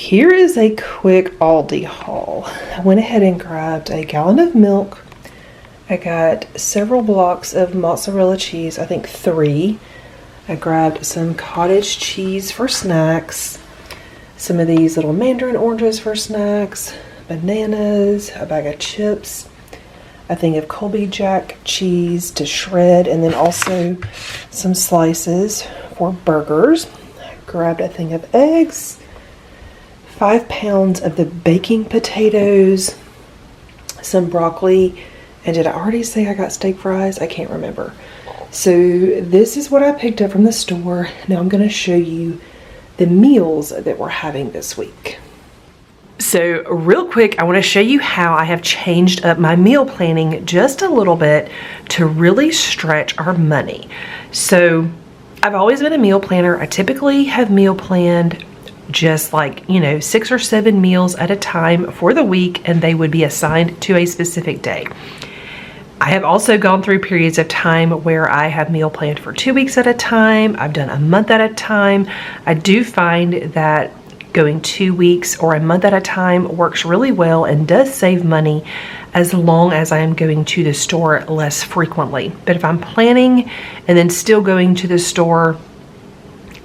here is a quick Aldi haul. I went ahead and grabbed a gallon of milk. I got several blocks of mozzarella cheese, I think 3. I grabbed some cottage cheese for snacks, some of these little mandarin oranges for snacks, bananas, a bag of chips, a thing of Colby Jack cheese to shred, and then also some slices for burgers. I grabbed a thing of eggs, 5 pounds of the baking potatoes, some broccoli, and did I already say I got steak fries? I can't remember. So this is what I picked up from the store. Now I'm going to show you the meals that we're having this week. So real quick, I want to show you how I have changed up my meal planning just a little bit to really stretch our money. So I've always been a meal planner. I typically have meal planned just like, 6 or 7 meals at a time for the week, and they would be assigned to a specific day. I have also gone through periods of time where I have meal planned for 2 weeks at a time. I've done a month at a time. I do find that going 2 weeks or a month at a time works really well and does save money as long as I am going to the store less frequently. But if I'm planning and then still going to the store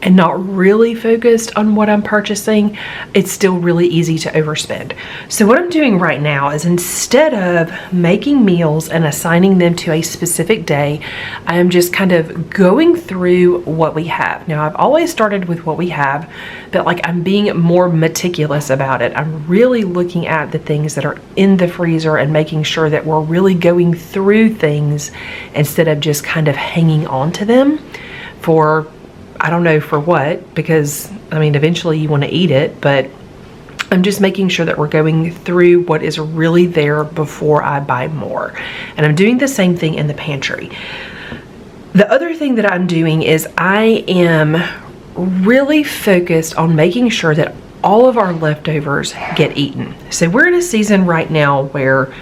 and not really focused on what I'm purchasing, it's still really easy to overspend. So what I'm doing right now is, instead of making meals and assigning them to a specific day, I am just kind of going through what we have. Now, I've always started with what we have, but I'm being more meticulous about it. I'm really looking at the things that are in the freezer and making sure that we're really going through things instead of just kind of hanging on to them for, I don't know for what, because eventually you want to eat it, but I'm just making sure that we're going through what is really there before I buy more. And I'm doing the same thing in the pantry. The other thing that I'm doing is I am really focused on making sure that all of our leftovers get eaten. So we're in a season right now where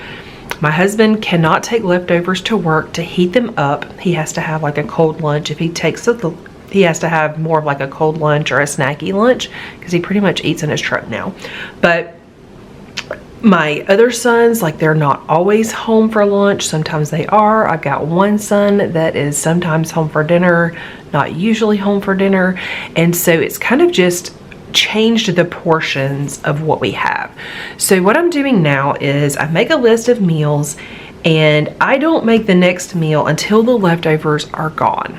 my husband cannot take leftovers to work to heat them up. He has to have a cold lunch. If he takes he has to have more of a cold lunch or a snacky lunch, because he pretty much eats in his truck now. But my other sons, they're not always home for lunch. Sometimes they are. I've got one son that is sometimes home for dinner, not usually home for dinner. And so it's kind of just changed the portions of what we have. So what I'm doing now is I make a list of meals, and I don't make the next meal until the leftovers are gone.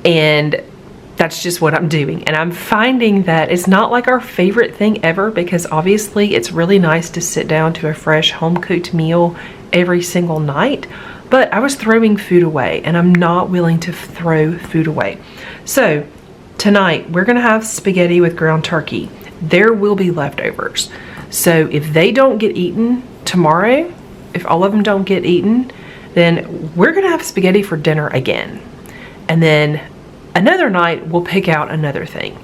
And that's just what I'm doing. And I'm finding that it's not our favorite thing ever, because obviously it's really nice to sit down to a fresh home-cooked meal every single night. But I was throwing food away, and I'm not willing to throw food away. So tonight we're gonna have spaghetti with ground turkey. There will be leftovers. So if they don't get eaten tomorrow, if all of them don't get eaten, then we're gonna have spaghetti for dinner again. And then another night we'll pick out another thing,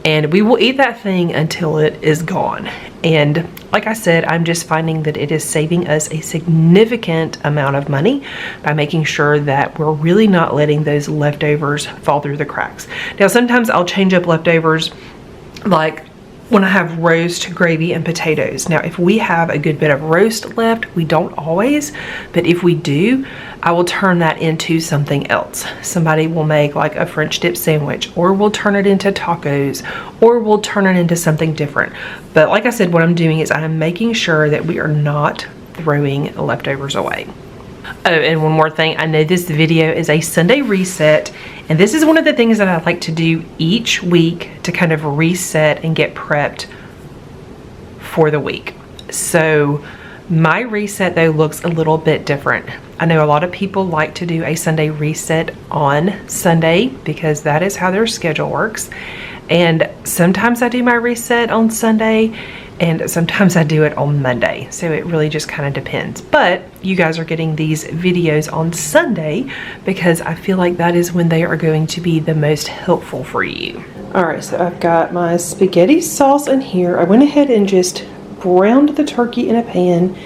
and we will eat that thing until it is gone. And like I said, I'm just finding that it is saving us a significant amount of money by making sure that we're really not letting those leftovers fall through the cracks. Now, sometimes I'll change up leftovers, when I have roast, gravy, and potatoes. Now, if we have a good bit of roast left, we don't always, but if we do, I will turn that into something else. Somebody will make a French dip sandwich, or we'll turn it into tacos, or we'll turn it into something different. But like I said, what I'm doing is I'm making sure that we are not throwing leftovers away. Oh, and one more thing, I know this video is a Sunday reset, and this is one of the things that I like to do each week to kind of reset and get prepped for the week. So my reset though looks a little bit different. I know a lot of people like to do a Sunday reset on Sunday because that is how their schedule works. And sometimes I do my reset on Sunday, and sometimes I do it on Monday. So it really just kind of depends. But you guys are getting these videos on Sunday because I feel like that is when they are going to be the most helpful for you. All right, so I've got my spaghetti sauce in here. I went ahead and just browned the turkey in a pan,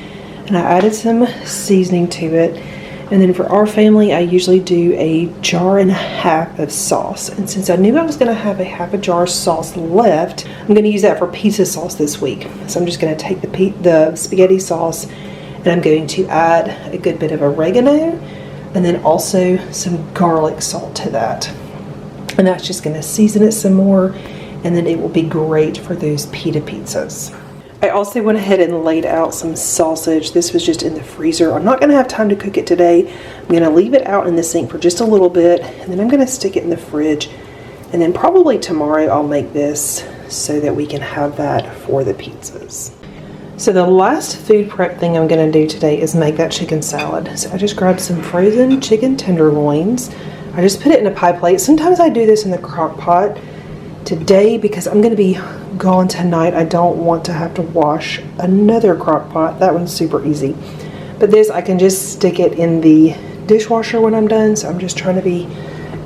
and I added some seasoning to it. And then for our family, I usually do a jar and a half of sauce. And since I knew I was going to have a half a jar of sauce left, I'm going to use that for pizza sauce this week. So I'm just going to take the spaghetti sauce and I'm going to add a good bit of oregano and then also some garlic salt to that. And that's just going to season it some more, and then it will be great for those pita pizzas. I also went ahead and laid out some sausage. This was just in the freezer. I'm not going to have time to cook it today. I'm going to leave it out in the sink for just a little bit, and then I'm going to stick it in the fridge. And then probably tomorrow I'll make this so that we can have that for the pizzas. So the last food prep thing I'm going to do today is make that chicken salad. So I just grabbed some frozen chicken tenderloins. I just put it in a pie plate. Sometimes I do this in the crock pot. Today, because I'm going to be gone tonight, I don't want to have to wash another crock pot. That one's super easy. But this, I can just stick it in the dishwasher when I'm done, so I'm just trying to be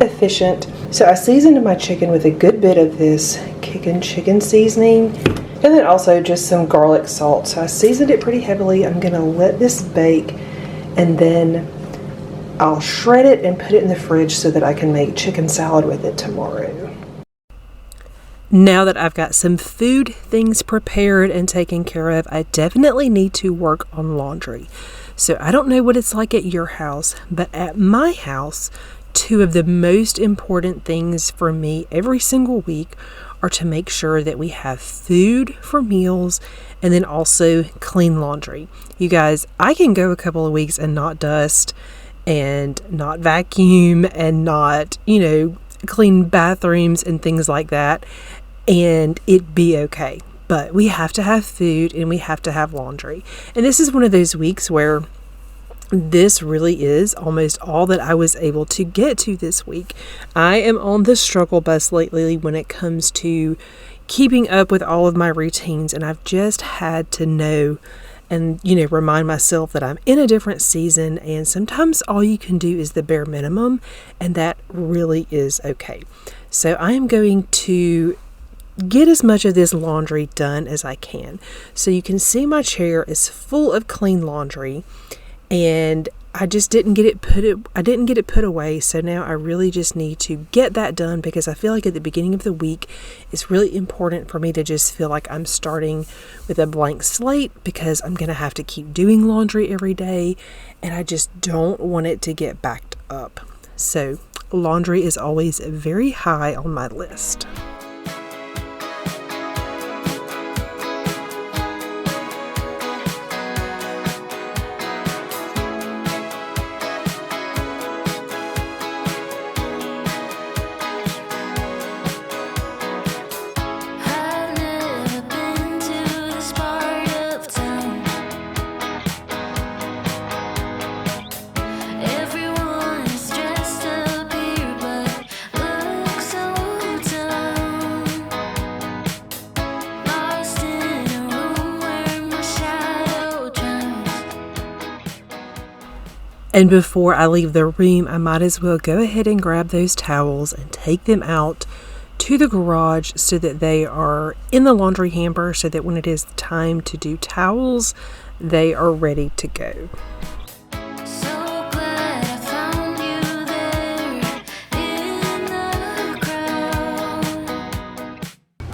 efficient. So I seasoned my chicken with a good bit of this kickin' chicken seasoning, and then also just some garlic salt. So I seasoned it pretty heavily. I'm going to let this bake, and then I'll shred it and put it in the fridge so that I can make chicken salad with it tomorrow. Now that I've got some food things prepared and taken care of, I definitely need to work on laundry. So I don't know what it's like at your house, but at my house, two of the most important things for me every single week are to make sure that we have food for meals and then also clean laundry. You guys, I can go a couple of weeks and not dust and not vacuum and not, clean bathrooms and things like that, and it'd be okay. But we have to have food and we have to have laundry. And this is one of those weeks where this really is almost all that I was able to get to this week. I am on the struggle bus lately when it comes to keeping up with all of my routines, and I've just had to know and, remind myself that I'm in a different season, and sometimes all you can do is the bare minimum, and that really is okay. So I am going to get as much of this laundry done as I can. So you can see my chair is full of clean laundry, and I just didn't get it put away. So now I really just need to get that done, because I feel like at the beginning of the week, it's really important for me to just feel like I'm starting with a blank slate, because I'm going to have to keep doing laundry every day, and I just don't want it to get backed up. So laundry is always very high on my list. And before I leave the room, I might as well go ahead and grab those towels and take them out to the garage so that they are in the laundry hamper, so that when it is time to do towels, they are ready to go.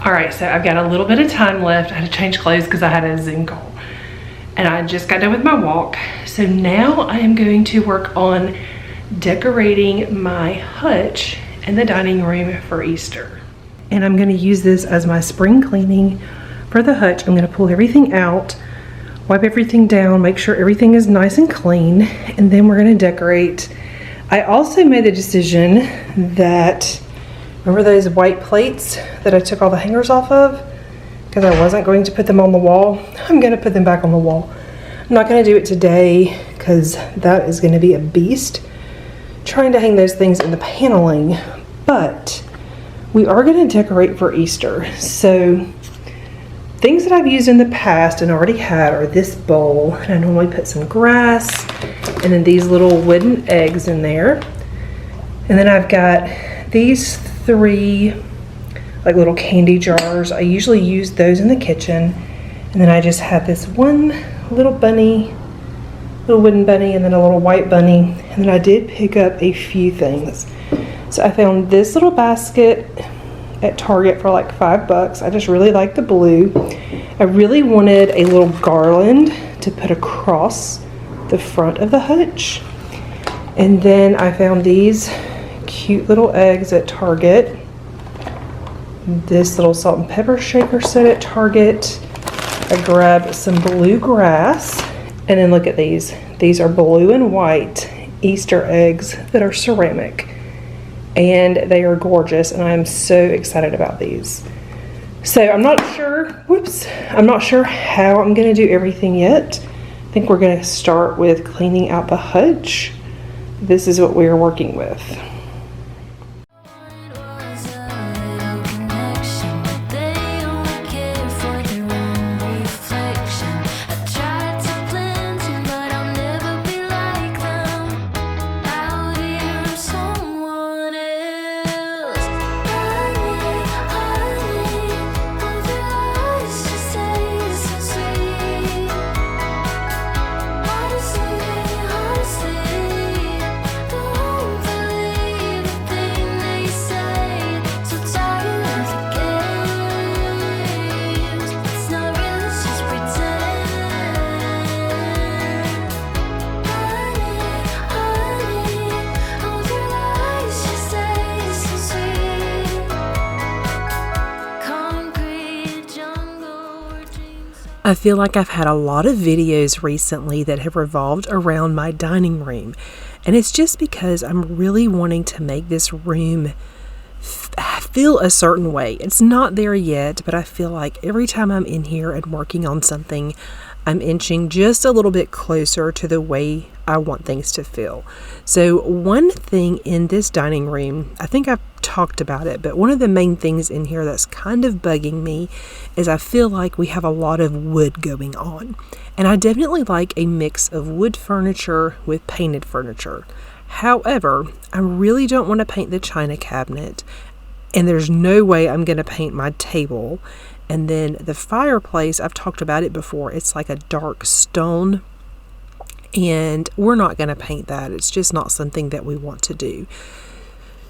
Alright, so I've got a little bit of time left. I had to change clothes because I had a Zoom call. And I just got done with my walk. So now I am going to work on decorating my hutch in the dining room for Easter. And I'm going to use this as my spring cleaning for the hutch. I'm going to pull everything out, wipe everything down, make sure everything is nice and clean, and then we're going to decorate. I also made the decision that, remember those white plates that I took all the hangers off of? Because I wasn't going to put them on the wall. I'm going to put them back on the wall. I'm not going to do it today because that is going to be a beast trying to hang those things in the paneling, but we are going to decorate for Easter. So things that I've used in the past and already had are this bowl, and I normally put some grass and then these little wooden eggs in there, and then I've got these 3 like little candy jars. I usually use those in the kitchen, and then I just have this one little bunny little wooden bunny and then a little white bunny. And then I did pick up a few things. So I found this little basket at Target for like $5. I just really like the blue. I really wanted a little garland to put across the front of the hutch. And then I found these cute little eggs at Target. This little salt and pepper shaker set at Target. I grabbed some bluegrass. And then look at these. These are blue and white Easter eggs that are ceramic. And they are gorgeous, and I'm so excited about these. So I'm not sure how I'm gonna do everything yet. I think we're gonna start with cleaning out the hutch. This is what we are working with. I feel like I've had a lot of videos recently that have revolved around my dining room, and it's just because I'm really wanting to make this room feel a certain way. It's not there yet, but I feel like every time I'm in here and working on something, I'm inching just a little bit closer to the way I want things to feel. So one thing in this dining room, I think I've talked about it, but one of the main things in here that's kind of bugging me is I feel like we have a lot of wood going on. And I definitely like a mix of wood furniture with painted furniture. However, I really don't want to paint the china cabinet, and there's no way I'm going to paint my table. And then the fireplace, I've talked about it before, it's like a dark stone, and we're not going to paint that. It's just not something that we want to do.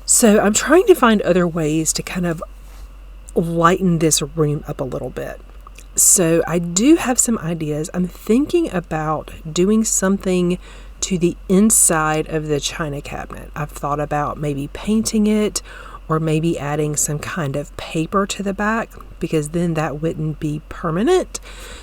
So I'm trying to find other ways to kind of lighten this room up a little bit. So I do have some ideas. I'm thinking about doing something to the inside of the china cabinet. I've thought about maybe painting it, or maybe adding some kind of paper to the back, because then that wouldn't be permanent.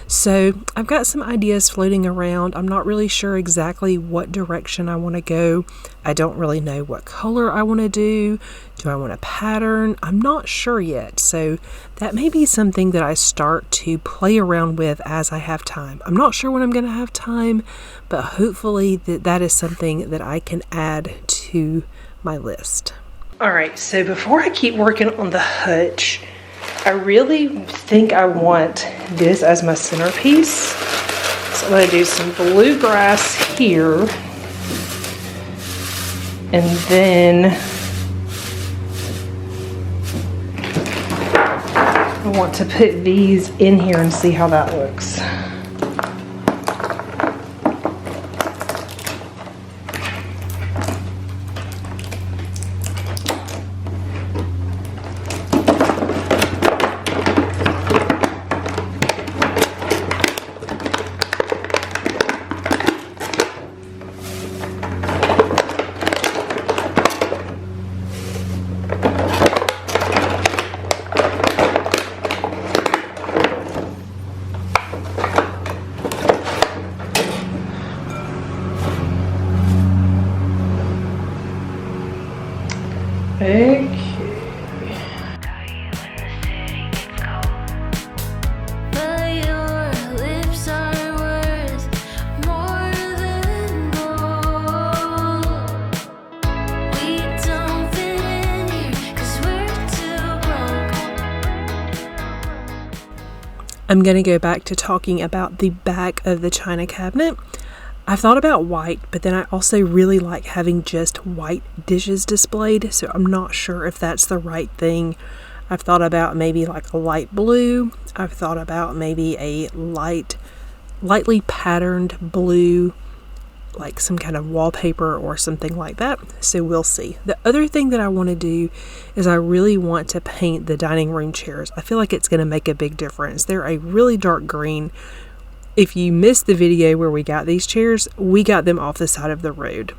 So I've got some ideas floating around. I'm not really sure exactly what direction I want to go. I don't really know what color I want to do. Do I want a pattern? I'm not sure yet. So that may be something that I start to play around with as I have time. I'm not sure when I'm going to have time, but hopefully that is something that I can add to my list. All right, so before I keep working on the hutch, I really think I want this as my centerpiece. So I'm going to do some bluegrass here. And then I want to put these in here and see how that looks. Okay. I'm going to go back to talking about the back of the china cabinet. I've thought about white, but then I also really like having just white dishes displayed, so I'm not sure if that's the right thing. I've thought about maybe like a light blue. I've thought about maybe a lightly patterned blue like some kind of wallpaper or something like that. So we'll see. The other thing that I want to do is I really want to paint the dining room chairs. I feel like it's going to make a big difference. They're a really dark green. If you missed the video where we got these chairs, we got them off the side of the road.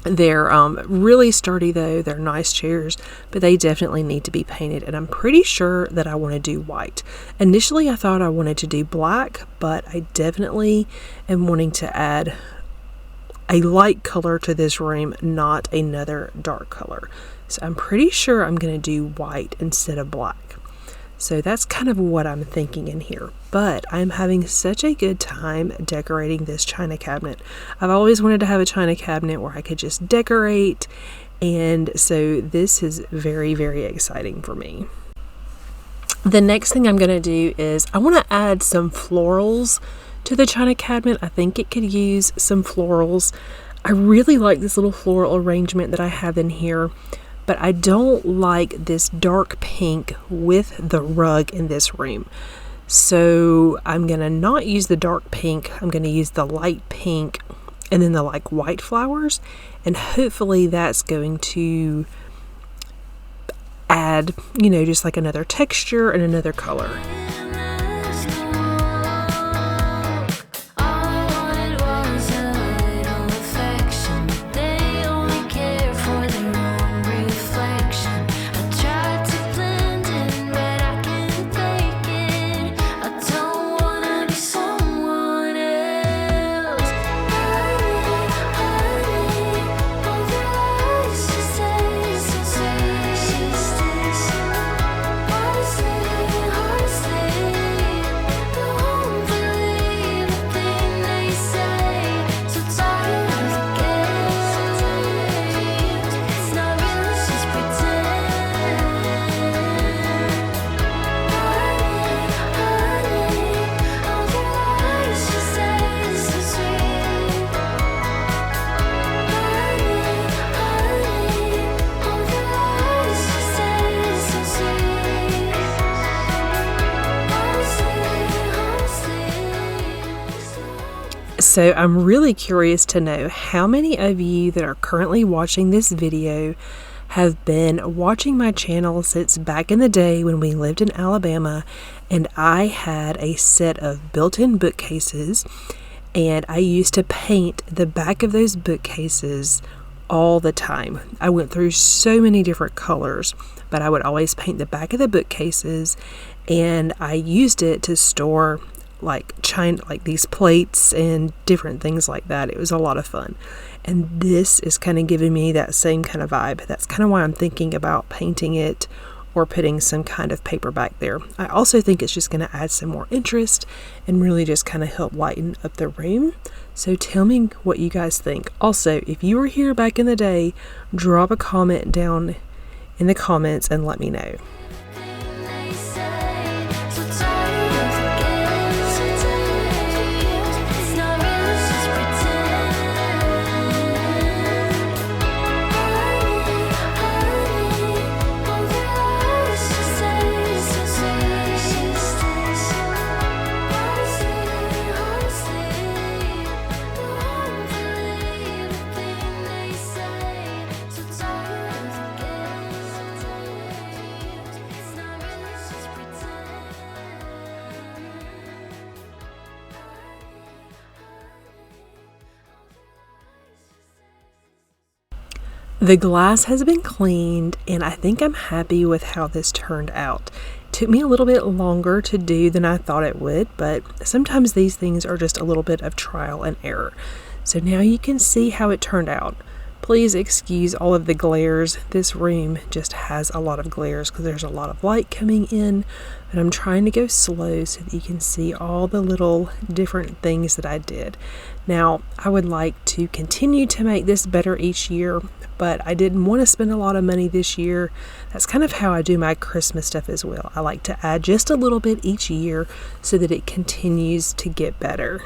They're really sturdy though. They're nice chairs, but they definitely need to be painted, and I'm pretty sure that I want to do white. Initially I thought I wanted to do black, but I definitely am wanting to add a light color to this room, not another dark color. So I'm pretty sure I'm going to do white instead of black. So that's kind of what I'm thinking in here. But I'm having such a good time decorating this china cabinet. I've always wanted to have a china cabinet where I could just decorate. And so this is very, very exciting for me. The next thing I'm going to do is I want to add some florals to the china cabinet. I think it could use some florals. I really like this little floral arrangement that I have in here. But I don't like this dark pink with the rug in this room. So I'm going to not use the dark pink. I'm going to use the light pink and then the like white flowers. And hopefully that's going to add, you know, just like another texture and another color. So I'm really curious to know how many of you that are currently watching this video have been watching my channel since back in the day when we lived in Alabama and I had a set of built-in bookcases, and I used to paint the back of those bookcases all the time. I went through so many different colors, but I would always paint the back of the bookcases, and I used it to store like china, like these plates and different things like that. It was a lot of fun, and this is kind of giving me that same kind of vibe. That's kind of why I'm thinking about painting it or putting some kind of paper back there. I also think it's just going to add some more interest and really just kind of help lighten up the room. So tell me what you guys think. Also, if you were here back in the day, drop a comment down in the comments and let me know. The glass has been cleaned, and I think I'm happy with how this turned out. It took me a little bit longer to do than I thought it would, but sometimes these things are just a little bit of trial and error. So now you can see how it turned out. Please excuse all of the glares. This room just has a lot of glares because there's a lot of light coming in, but I'm trying to go slow so that you can see all the little different things that I did. Now, I would like to continue to make this better each year, but I didn't want to spend a lot of money this year. That's kind of how I do my Christmas stuff as well. I like to add just a little bit each year so that it continues to get better.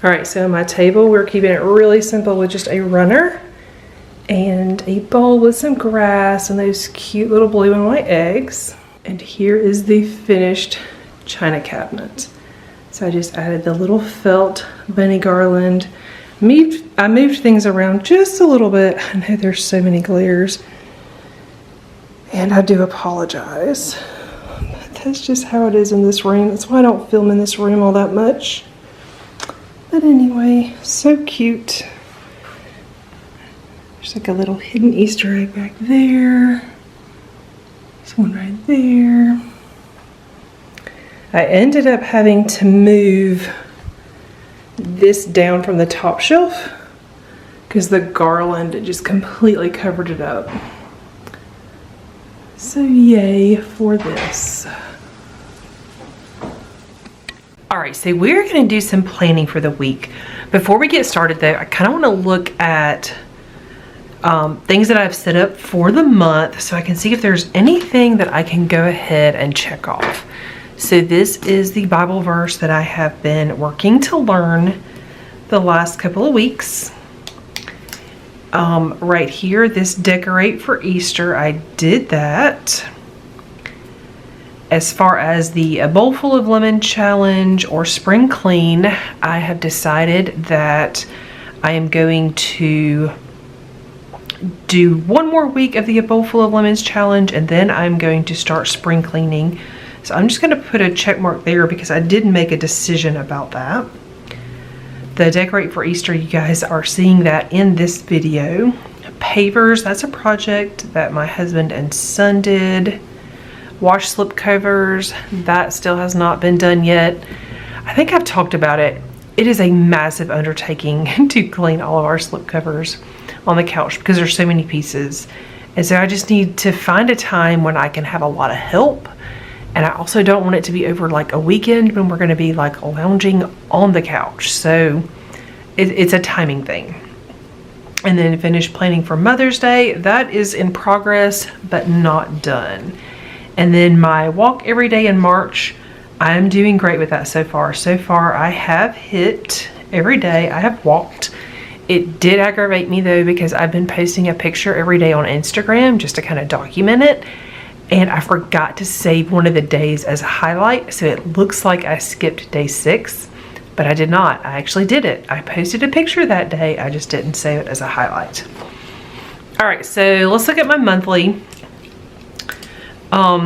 All right, so my table, we're keeping it really simple with just a runner and a bowl with some grass and those cute little blue and white eggs. And here is the finished china cabinet. So I just added the little felt bunny garland. I moved things around just a little bit. I know there's so many glares, and I do apologize. But that's just how it is in this room. That's why I don't film in this room all that much. But anyway, so cute. There's like a little hidden Easter egg back there. There's one right there. I ended up having to move this down from the top shelf because the garland just completely covered it up. So yay for this. All right, so we're gonna do some planning for the week. Before we get started though, I kind of want to look at things that I've set up for the month so I can see if there's anything that I can go ahead and check off. So this is the Bible verse that I have been working to learn the last couple of weeks. Right here, this decorate for Easter, I did that. As far as the bowl full of lemon challenge or spring clean, I have decided that I am going to do one more week of the bowl full of lemons challenge, and then I'm going to start spring cleaning. So I'm just going to put a check mark there because I did make a decision about that. The decorate for Easter, you guys are seeing that in this video. Pavers, that's a project that my husband and son did. Wash slip covers, that still has not been done yet. I think I've talked about it. It is a massive undertaking to clean all of our slip covers on the couch because there's so many pieces. And so I just need to find a time when I can have a lot of help. And I also don't want it to be over like a weekend when we're going to be like lounging on the couch. So it's a timing thing. And then finish planning for Mother's Day. That is in progress, but not done. And then my walk every day in March, I'm doing great with that so far. So far, I have hit every day. I have walked. It did aggravate me though because I've been posting a picture every day on Instagram just to kind of document it. And I forgot to save one of the days as a highlight. So it looks like I skipped day 6, but I did not. I actually did it. I posted a picture that day. I just didn't save it as a highlight. All right, so let's look at my monthly.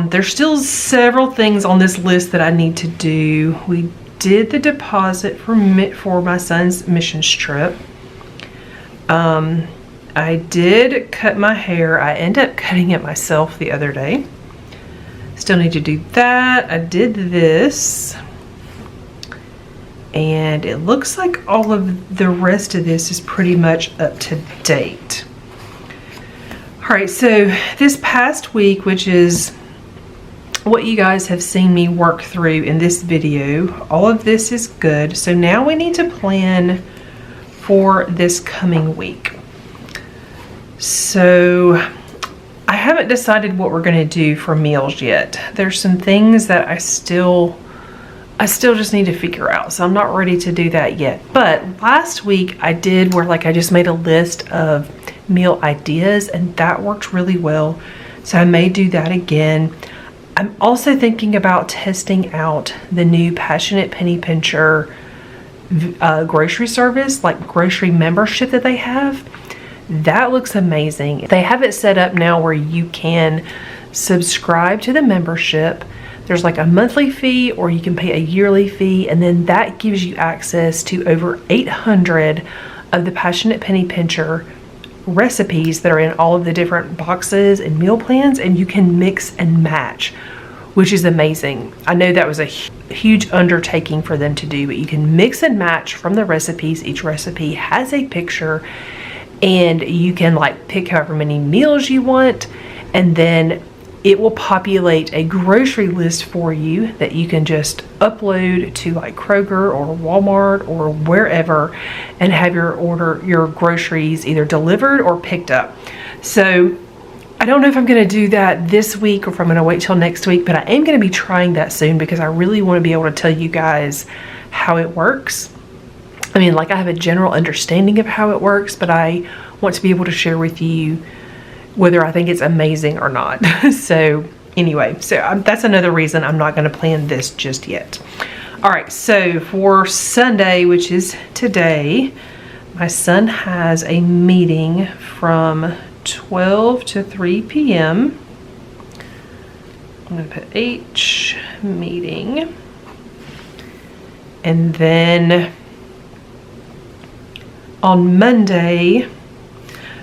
There's still several things on this list that I need to do. We did the deposit for my son's missions trip. I did cut my hair. I ended up cutting it myself the other day. Still need to do that. I did this. And it looks like all of the rest of this is pretty much up to date. All right, so this past week, which is what you guys have seen me work through in this video, all of this is good. So now we need to plan for this coming week. So I haven't decided what we're going to do for meals yet. There's some things that I still just need to figure out. So I'm not ready to do that yet. But last week I did where like I just made a list of meal ideas and that worked really well. So I may do that again. I'm also thinking about testing out the new Passionate Penny Pincher grocery service, like grocery membership that they have. That looks amazing. They have it set up now where you can subscribe to the membership. There's like a monthly fee or you can pay a yearly fee, and then that gives you access to over 800 of the Passionate Penny Pincher recipes that are in all of the different boxes and meal plans, and you can mix and match, which is amazing. I know that was a huge undertaking for them to do, but you can mix and match from the recipes. Each recipe has a picture, and you can like pick however many meals you want, and then it will populate a grocery list for you that you can just upload to like Kroger or Walmart or wherever and have your groceries either delivered or picked up. So I don't know if I'm going to do that this week or if I'm going to wait till next week, but I am going to be trying that soon because I really want to be able to tell you guys how it works. I mean, like, I have a general understanding of how it works, but I want to be able to share with you whether I think it's amazing or not. So anyway, so that's another reason I'm not going to plan this just yet. All right, so for Sunday, which is today, my son has a meeting from 12 to 3 p.m. I'm going to put H, meeting. And then on Monday,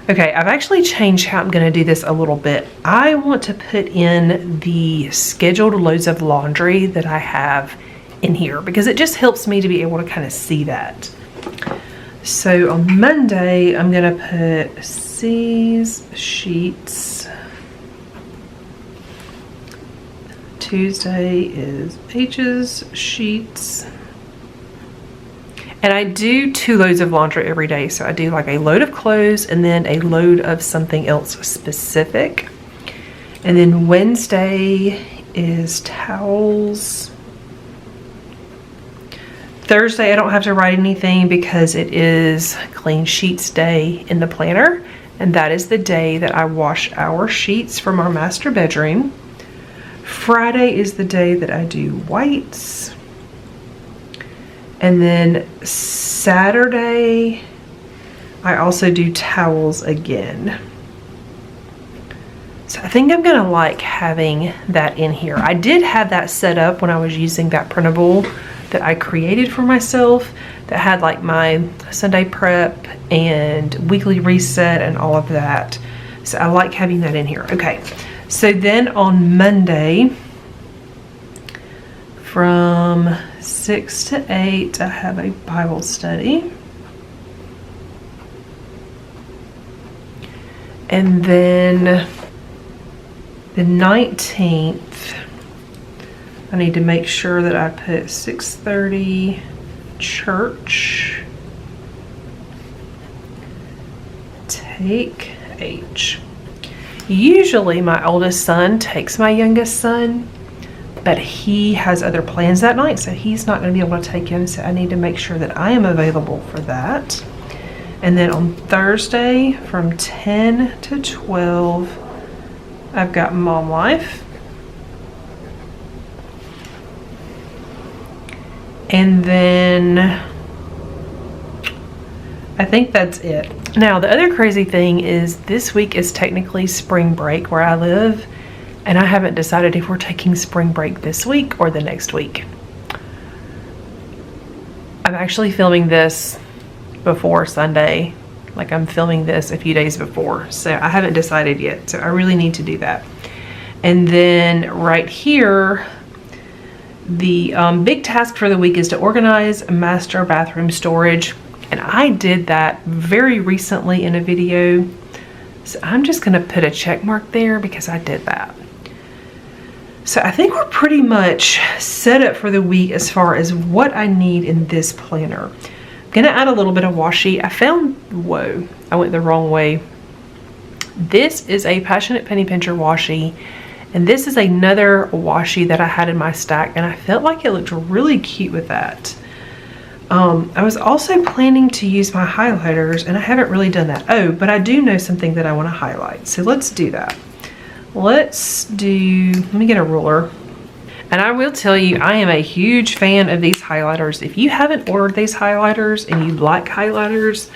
okay, I've actually changed how I'm going to do this a little bit. I want to put in the scheduled loads of laundry that I have in here because it just helps me to be able to kind of see that. So on Monday, I'm going to put C's sheets. Tuesday is H's sheets. And I do 2 loads of laundry every day. So I do like a load of clothes and then a load of something else specific. And then Wednesday is towels. Thursday, I don't have to write anything because it is clean sheets day in the planner. And that is the day that I wash our sheets from our master bedroom. Friday is the day that I do whites. And then Saturday, I also do towels again. So I think I'm gonna like having that in here. I did have that set up when I was using that printable that I created for myself that had like my Sunday prep and weekly reset and all of that. So I like having that in here. Okay, so then on Monday from 6 to 8, I have a Bible study. And then the 19th, I need to make sure that I put 6:30 church. Take H. Usually my oldest son takes my youngest son, but he has other plans that night, so he's not going to be able to take him, so I need to make sure that I am available for that. And then on Thursday from 10 to 12, I've got Mom Life. And then I think that's it. Now, the other crazy thing is this week is technically spring break where I live, and I haven't decided if we're taking spring break this week or the next week. I'm actually filming this before Sunday. Like, I'm filming this a few days before, so I haven't decided yet, so I really need to do that. And then right here, the big task for the week is to organize master bathroom storage, and I did that very recently in a video, so I'm just going to put a check mark there because I did that. So I think we're pretty much set up for the week as far as what I need in this planner. I'm going to add a little bit of washi. I found, whoa, I went the wrong way. This is a Passionate Penny Pincher washi, and this is another washi that I had in my stack, and I felt like it looked really cute with that. I was also planning to use my highlighters, and I haven't really done that. Oh, but I do know something that I want to highlight, so let's do that. Let me get a ruler. And I will tell you, I am a huge fan of these highlighters. If you haven't ordered these highlighters and you like highlighters,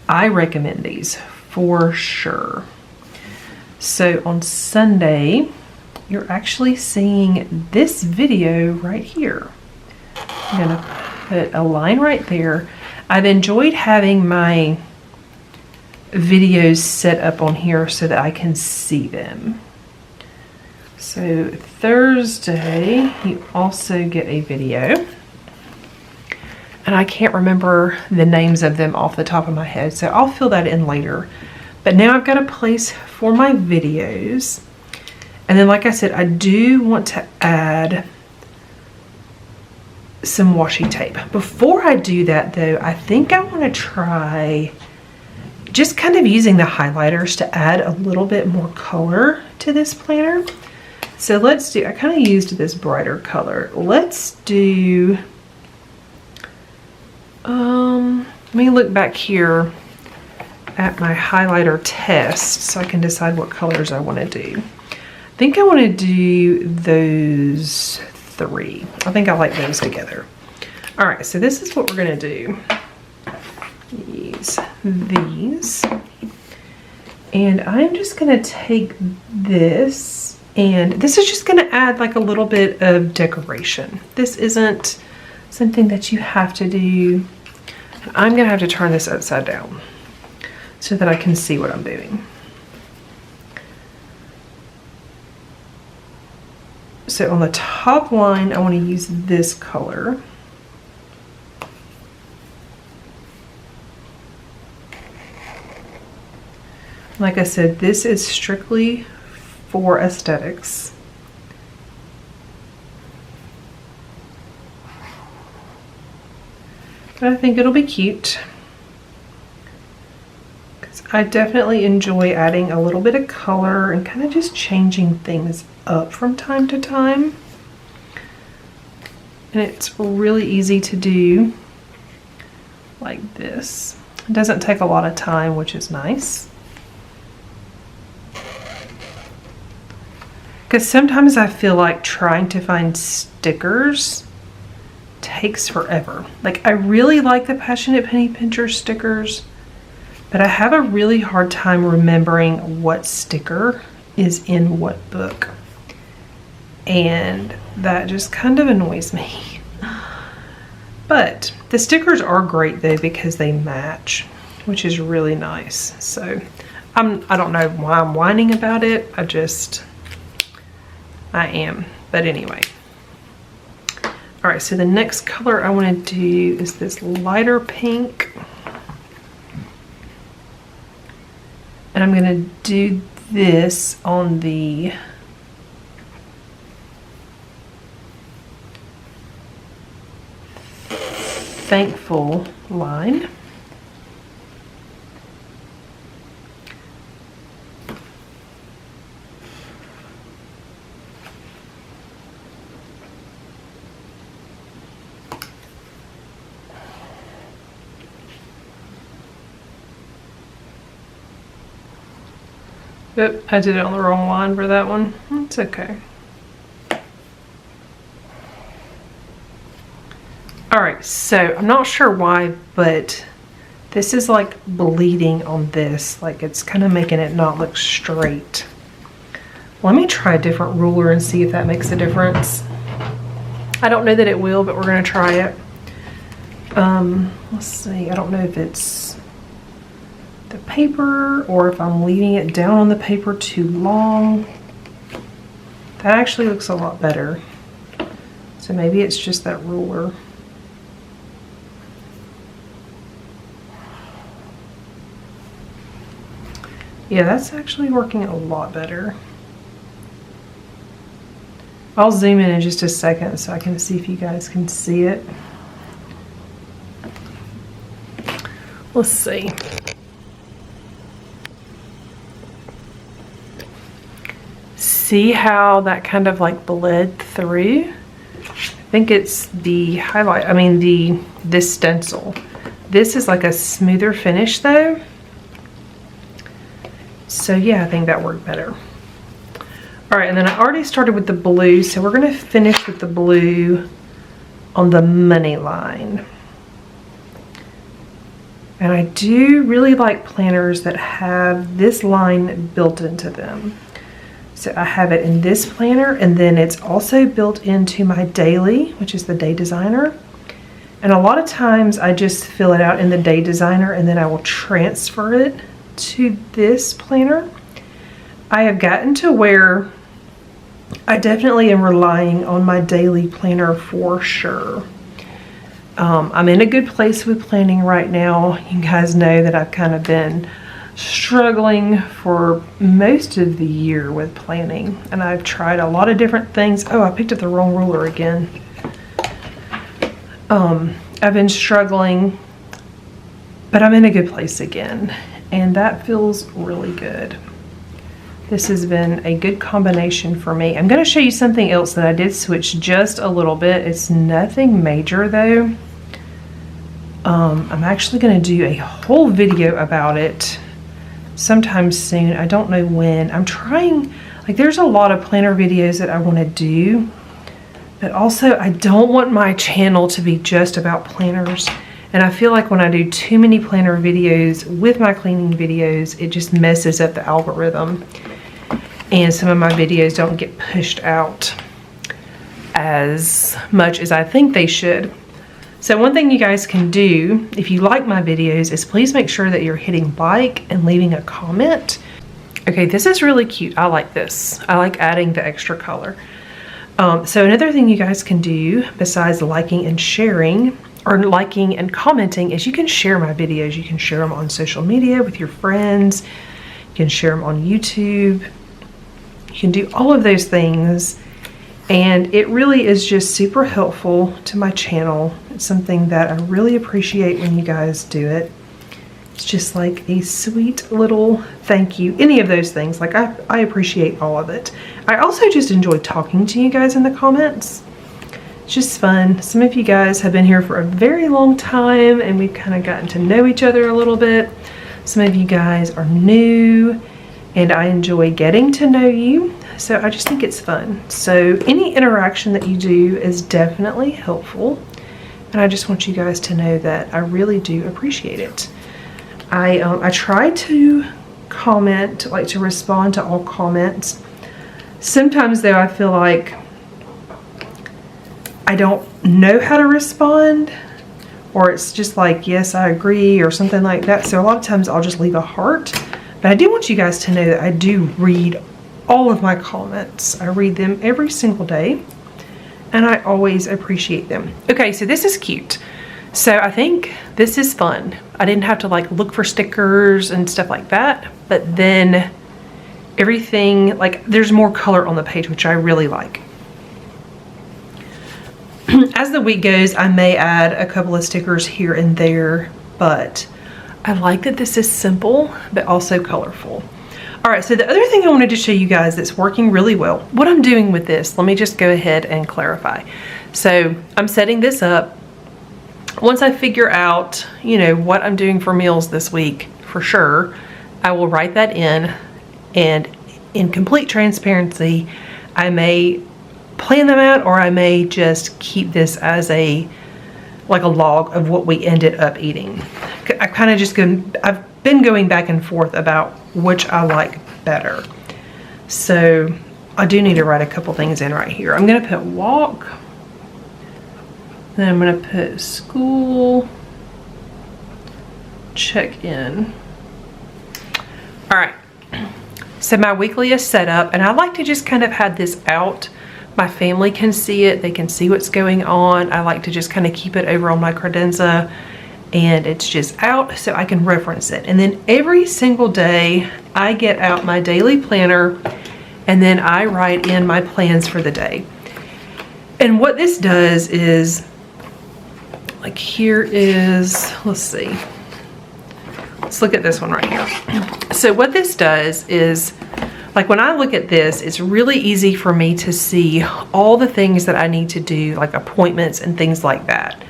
I recommend these for sure. So on Sunday, you're actually seeing this video right here. I'm gonna put a line right there. I've enjoyed having my videos set up on here so that I can see them. So Thursday, you also get a video. And I can't remember the names of them off the top of my head, so I'll fill that in later. But now I've got a place for my videos. And then, like I said, I do want to add some washi tape. Before I do that though, I think I want to try just kind of using the highlighters to add a little bit more color to this planner. So let's do, I kind of used this brighter color. Let's do Let me look back here at my highlighter test so I can decide what colors I want to do. I think I want to do those 3. I think I like those together. All right, so this is what we're going to do. Use these. And I'm just going to take this, and this is just going to add like a little bit of decoration. This isn't something that you have to do. I'm going to have to turn this upside down so that I can see what I'm doing. So on the top line, I want to use this color. Like I said, this is strictly for aesthetics. But I think it'll be cute. I definitely enjoy adding a little bit of color and kind of just changing things up from time to time. And it's really easy to do like this. It doesn't take a lot of time, which is nice. Because sometimes I feel like trying to find stickers takes forever. Like, I really like the Passionate Penny Pincher stickers, but I have a really hard time remembering what sticker is in what book. And that just kind of annoys me. But the stickers are great though because they match, which is really nice. So I don't know why I'm whining about it. I am. But anyway. All right, so the next color I want to do is this lighter pink. And I'm going to do this on the Thankful line. Yep, I did it on the wrong line for that one. It's okay. Alright, so I'm not sure why, but this is like bleeding on this. Like, it's kind of making it not look straight. Let me try a different ruler and see if that makes a difference. I don't know that it will, but we're going to try it. Let's see. I don't know if it's the paper or if I'm leaving it down on the paper too long. That actually looks a lot better. So maybe it's just that ruler. Yeah, that's actually working a lot better. I'll zoom in just a second so I can see if you guys can see it. Let's see. See how that kind of like bled through? I think it's the highlight, this stencil. This is like a smoother finish though. So yeah, I think that worked better. All right, and then I already started with the blue, so we're gonna finish with the blue on the money line. And I do really like planners that have this line built into them. So I have it in this planner, and then it's also built into my daily, which is the Day Designer. And a lot of times I just fill it out in the Day Designer and then I will transfer it to this planner. I have gotten to where I definitely am relying on my daily planner for sure. I'm in a good place with planning right now. You guys know that I've kind of been struggling for most of the year with planning, and I've tried a lot of different things. Oh, I picked up the wrong ruler again. I've been struggling, but I'm in a good place again, and that feels really good. This has been a good combination for me. I'm going to show you something else that I did switch just a little bit. It's nothing major though. I'm actually going to do a whole video about it sometime soon. I don't know when. I'm trying, like, there's a lot of planner videos that I want to do, but also I don't want my channel to be just about planners. And I feel like when I do too many planner videos with my cleaning videos, it just messes up the algorithm. And some of my videos don't get pushed out as much as I think they should. So one thing you guys can do, if you like my videos, is please make sure that you're hitting like and leaving a comment. Okay, this is really cute. I like this. I like adding the extra color. So another thing you guys can do besides liking and sharing, or liking and commenting, is you can share my videos. You can share them on social media with your friends. You can share them on YouTube. You can do all of those things. And it really is just super helpful to my channel. It's something that I really appreciate when you guys do it. It's just like a sweet little thank you. Any of those things, like I appreciate all of it. I also just enjoy talking to you guys in the comments. It's just fun. Some of you guys have been here for a very long time and we've kind of gotten to know each other a little bit. Some of you guys are new and I enjoy getting to know you. So I just think it's fun. So any interaction that you do is definitely helpful. And I just want you guys to know that I really do appreciate it. I try to comment, like to respond to all comments. Sometimes though I feel like I don't know how to respond, or it's just like, yes, I agree, or something like that. So a lot of times I'll just leave a heart. But I do want you guys to know that I do read all of my comments. I read them every single day and I always appreciate them. Okay, so this is cute. So I think this is fun. I didn't have to like look for stickers and stuff like that, but then everything, like there's more color on the page, which I really like. As the week goes, I may add a couple of stickers here and there, but I like that this is simple, but also colorful. All right, so the other thing I wanted to show you guys that's working really well, what I'm doing with this, let me just go ahead and clarify. So I'm setting this up. Once I figure out, you know, what I'm doing for meals this week, for sure, I will write that in, and in complete transparency, I may plan them out or I may just keep this as a log of what we ended up eating. I kind of just I've been going back and forth about which I like better. So I do need to write a couple things in right here. I'm gonna put walk, then I'm gonna put school, check in. All right, so my weekly is set up and I like to just kind of have this out. My family can see it, they can see what's going on. I like to just kind of keep it over on my credenza and it's just out so I can reference it. And then every single day I get out my daily planner and then I write in my plans for the day. And what this does is, like here is, let's see, let's look at this one right here. So what this does is, like when I look at this, it's really easy for me to see all the things that I need to do, like appointments and things like that.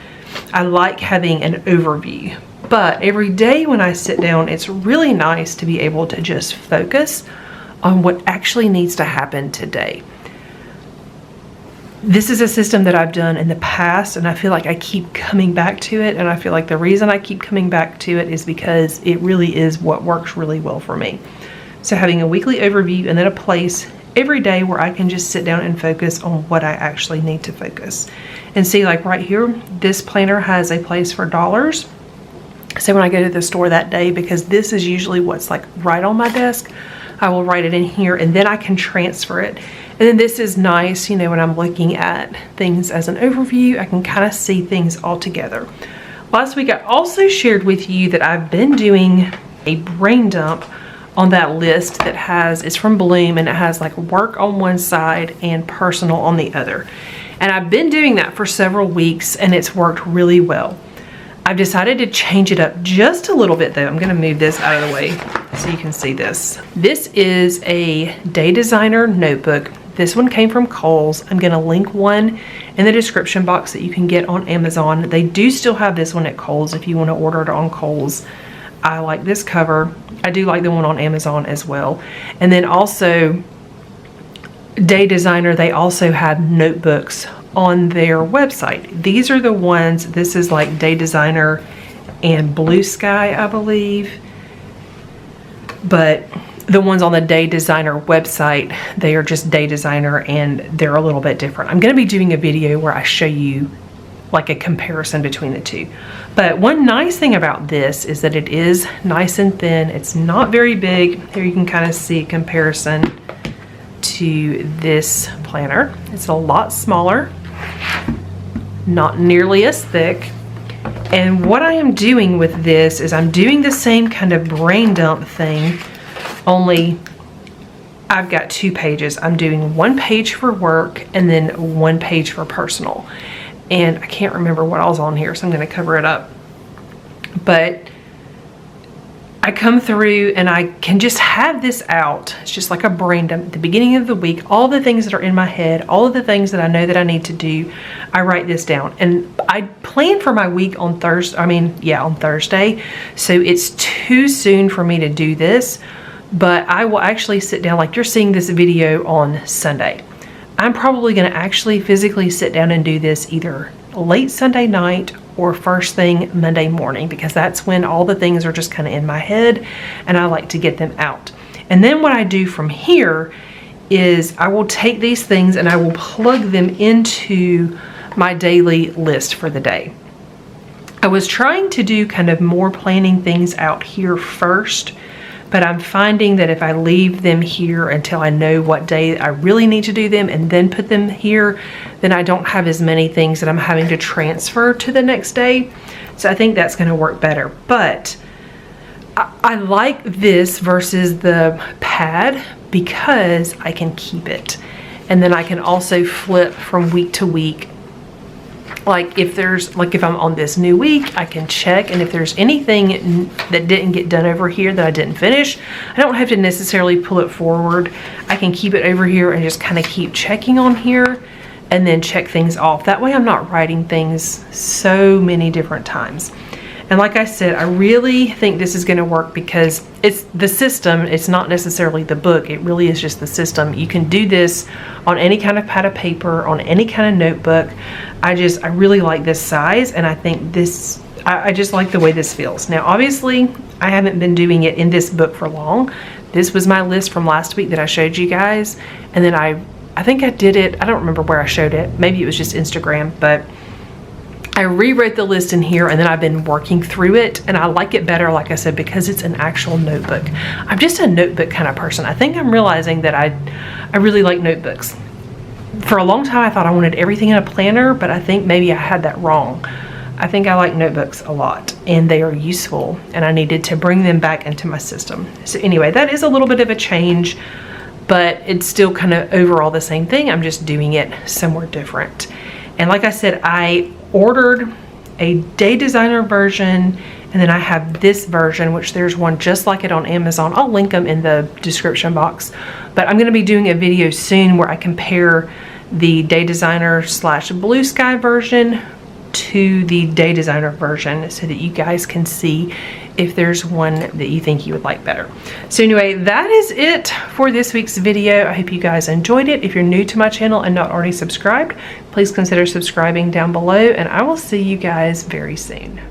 I like having an overview, but every day when I sit down, it's really nice to be able to just focus on what actually needs to happen today. This is a system that I've done in the past and I feel like I keep coming back to it, and I feel like the reason I keep coming back to it is because it really is what works really well for me. So having a weekly overview and then a place every day where I can just sit down and focus on what I actually need to focus. And see, like right here, this planner has a place for dollars. So when I go to the store that day, because this is usually what's like right on my desk, I will write it in here and then I can transfer it. And then this is nice, you know, when I'm looking at things as an overview, I can kind of see things all together. Last week, I also shared with you that I've been doing a brain dump on that list that has, it's from Bloom and it has like work on one side and personal on the other. And I've been doing that for several weeks and it's worked really well. I've decided to change it up just a little bit though. I'm gonna move this out of the way so you can see this. This is a Day Designer notebook. This one came from Kohl's. I'm gonna link one in the description box that you can get on Amazon. They do still have this one at Kohl's if you want to order it on Kohl's. I like this cover. I do like the one on Amazon as well. And then also Day Designer, they also have notebooks on their website. These are the ones, this is like Day Designer and Blue Sky, I believe. But the ones on the Day Designer website, they are just Day Designer and they're a little bit different. I'm going to be doing a video where I show you like a comparison between the two. But one nice thing about this is that it is nice and thin. It's not very big. Here you can kind of see a comparison to this planner. It's a lot smaller, not nearly as thick. And what I am doing with this is I'm doing the same kind of brain dump thing, only I've got 2 pages. I'm doing 1 page for work and then 1 page for personal. And I can't remember what I was on here, so I'm going to cover it up. But I come through and I can just have this out. It's just like a brain dump at the beginning of the week. All the things that are in my head, all of the things that I know that I need to do, I write this down. And I plan for my week on Thursday. On Thursday. So it's too soon for me to do this. But I will actually sit down, like you're seeing this video on Sunday. I'm probably going to actually physically sit down and do this either late Sunday night or first thing Monday morning, because that's when all the things are just kind of in my head and I like to get them out. And then what I do from here is I will take these things and I will plug them into my daily list for the day. I was trying to do kind of more planning things out here first, but I'm finding that if I leave them here until I know what day I really need to do them and then put them here, then I don't have as many things that I'm having to transfer to the next day. So I think that's going to work better. But I like this versus the pad because I can keep it. And then I can also flip from week to week. Like if I'm on this new week, I can check, and if there's anything that didn't get done over here that I didn't finish, I don't have to necessarily pull it forward. I can keep it over here and just kind of keep checking on here and then check things off. That way I'm not writing things so many different times. And like I said, I really think this is going to work because it's the system. It's not necessarily the book. It really is just the system. You can do this on any kind of pad of paper, on any kind of notebook. I really like this size, and I think this, I just like the way this feels. Now, obviously, I haven't been doing it in this book for long. This was my list from last week that I showed you guys. And then I think I did it. I don't remember where I showed it. Maybe it was just Instagram, but I rewrote the list in here and then I've been working through it, and I like it better, like I said, because it's an actual notebook. I'm just a notebook kind of person. I think I'm realizing that I really like notebooks. For a long time I thought I wanted everything in a planner, but I think maybe I had that wrong. I think I like notebooks a lot and they are useful, and I needed to bring them back into my system. So anyway, that is a little bit of a change, but it's still kind of overall the same thing. I'm just doing it somewhere different. And like I said, I ordered a Day Designer version, and then I have this version, which there's one just like it on Amazon. I'll link them in the description box. But I'm going to be doing a video soon where I compare the Day Designer / Blue Sky version to the Day Designer version so that you guys can see if there's one that you think you would like better. So anyway, that is it for this week's video. I hope you guys enjoyed it. If you're new to my channel and not already subscribed, please consider subscribing down below, and I will see you guys very soon.